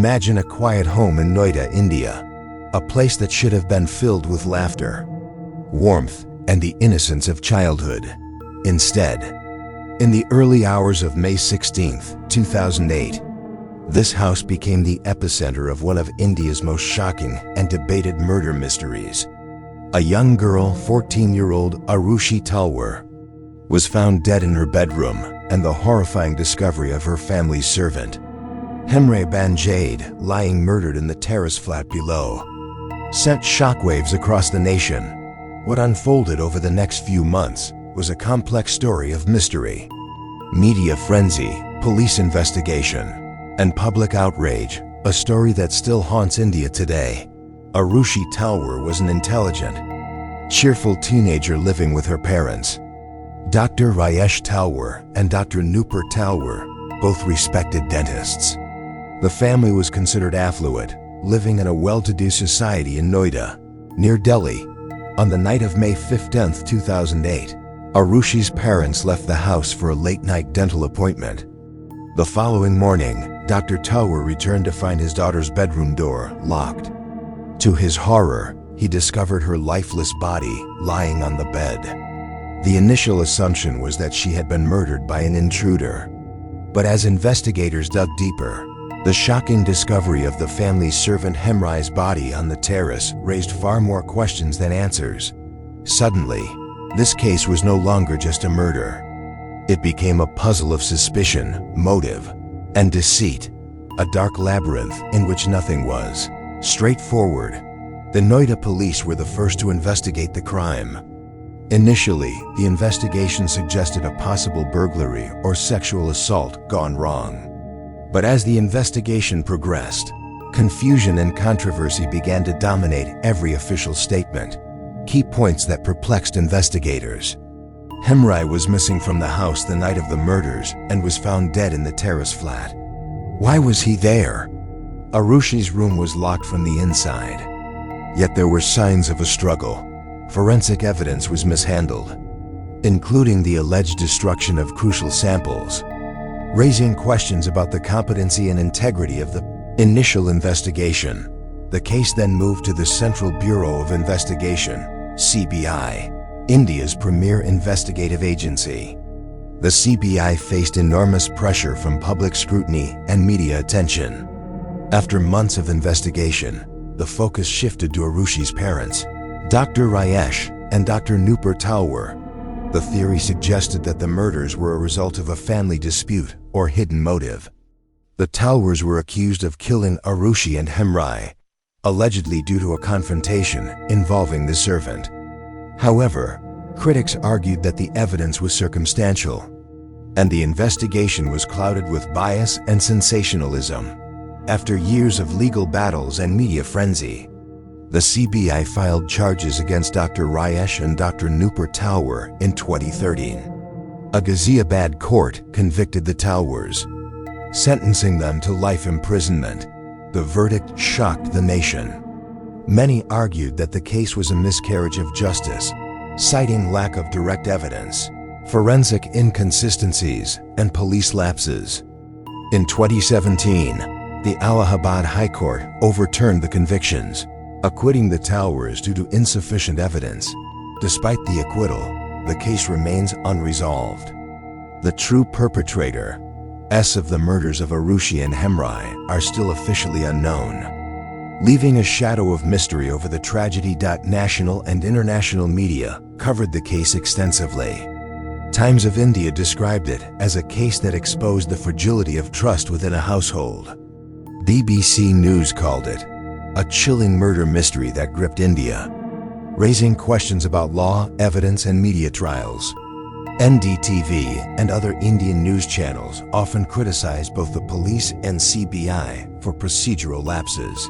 Imagine a quiet home in Noida, India, a place that should have been filled with laughter, warmth, and the innocence of childhood. Instead, in the early hours of May 16, 2008, this house became the epicenter of one of India's most shocking and debated murder mysteries. A young girl, 14-year-old Aarushi Talwar, was found dead in her bedroom, and the horrifying discovery of her family's servant, Hemraj, lying murdered in the terrace flat below, sent shockwaves across the nation. What unfolded over the next few months was a complex story of mystery, media frenzy, police investigation, and public outrage, a story that still haunts India today. Aarushi Talwar was an intelligent, cheerful teenager living with her parents, Dr. Rajesh Talwar and Dr. Nupur Talwar, both respected dentists. The family was considered affluent, living in a well-to-do society in Noida, near Delhi. On the night of May 15, 2008, Arushi's parents left the house for a late-night dental appointment. The following morning, Dr. Talwar returned to find his daughter's bedroom door locked. To his horror, he discovered her lifeless body lying on the bed. The initial assumption was that she had been murdered by an intruder. But as investigators dug deeper, the shocking discovery of the family's servant Hemraj's body on the terrace raised far more questions than answers. Suddenly, this case was no longer just a murder. It became a puzzle of suspicion, motive, and deceit, a dark labyrinth in which nothing was straightforward. The Noida police were the first to investigate the crime. Initially, the investigation suggested a possible burglary or sexual assault gone wrong. But as the investigation progressed, confusion and controversy began to dominate every official statement. Key points that perplexed investigators. Hemraj was missing from the house the night of the murders and was found dead in the terrace flat. Why was he there? Arushi's room was locked from the inside. Yet there were signs of a struggle. Forensic evidence was mishandled, including the alleged destruction of crucial samples, raising questions about the competency and integrity of the initial investigation. The case then moved to the Central Bureau of Investigation, CBI, India's premier investigative agency. The CBI faced enormous pressure from public scrutiny and media attention. After months of investigation, the focus shifted to Arushi's parents, Dr. Rajesh and Dr. Nupur Talwar. The theory suggested that the murders were a result of a family dispute or hidden motive. The Talwars were accused of killing Aarushi and Hemraj, allegedly due to a confrontation involving the servant. However, critics argued that the evidence was circumstantial, and the investigation was clouded with bias and sensationalism. After years of legal battles and media frenzy, the CBI filed charges against Dr. Rajesh and Dr. Nupur Talwar in 2013. A Ghaziabad court convicted the Talwars, sentencing them to life imprisonment. The verdict shocked the nation. Many argued that the case was a miscarriage of justice, citing lack of direct evidence, forensic inconsistencies, and police lapses. In 2017, the Allahabad High Court overturned the convictions, acquitting the Talwars due to insufficient evidence. Despite the acquittal, the case remains unresolved. The true perpetrators of the murders of Aarushi and Hemraj are still officially unknown, leaving a shadow of mystery over the tragedy. National and international media covered the case extensively. Times of India described it as a case that exposed the fragility of trust within a household. BBC News called it a chilling murder mystery that gripped India, raising questions about law, evidence, and media trials. NDTV and other Indian news channels often criticized both the police and CBI for procedural lapses,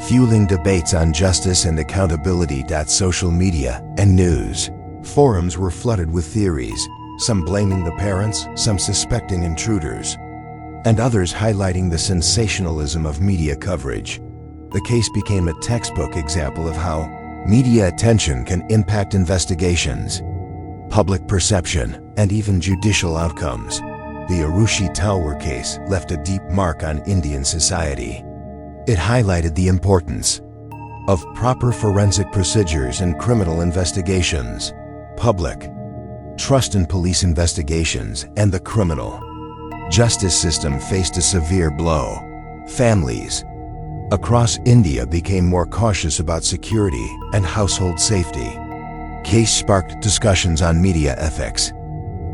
fueling debates on justice and accountability. Social media and news forums were flooded with theories, some blaming the parents, some suspecting intruders, and others highlighting the sensationalism of media coverage. The case became a textbook example of how media attention can impact investigations, public perception, and even judicial outcomes. The Aarushi Talwar case left a deep mark on Indian society. It highlighted the importance of proper forensic procedures in criminal investigations, public trust in police investigations, and the criminal justice system faced a severe blow. Families across India became more cautious about security and household safety. Case sparked discussions on media ethics,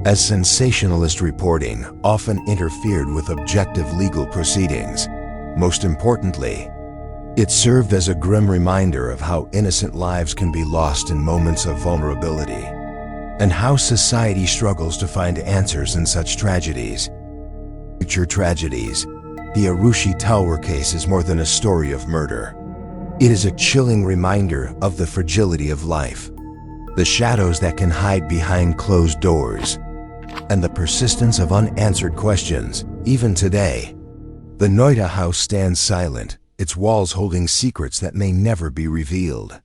as sensationalist reporting often interfered with objective legal proceedings. Most importantly, it served as a grim reminder of how innocent lives can be lost in moments of vulnerability, and how society struggles to find answers in such tragedies. Future tragedies. The Aarushi Talwar case is more than a story of murder. It is a chilling reminder of the fragility of life, the shadows that can hide behind closed doors, and the persistence of unanswered questions. Even today, the Noida house stands silent, its walls holding secrets that may never be revealed.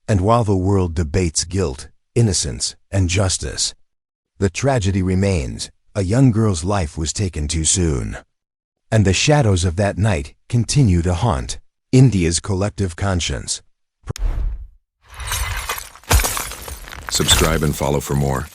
And while the world debates guilt, innocence, and justice, the tragedy remains. A young girl's life was taken too soon, and the shadows of that night continue to haunt India's collective conscience. Subscribe and follow for more.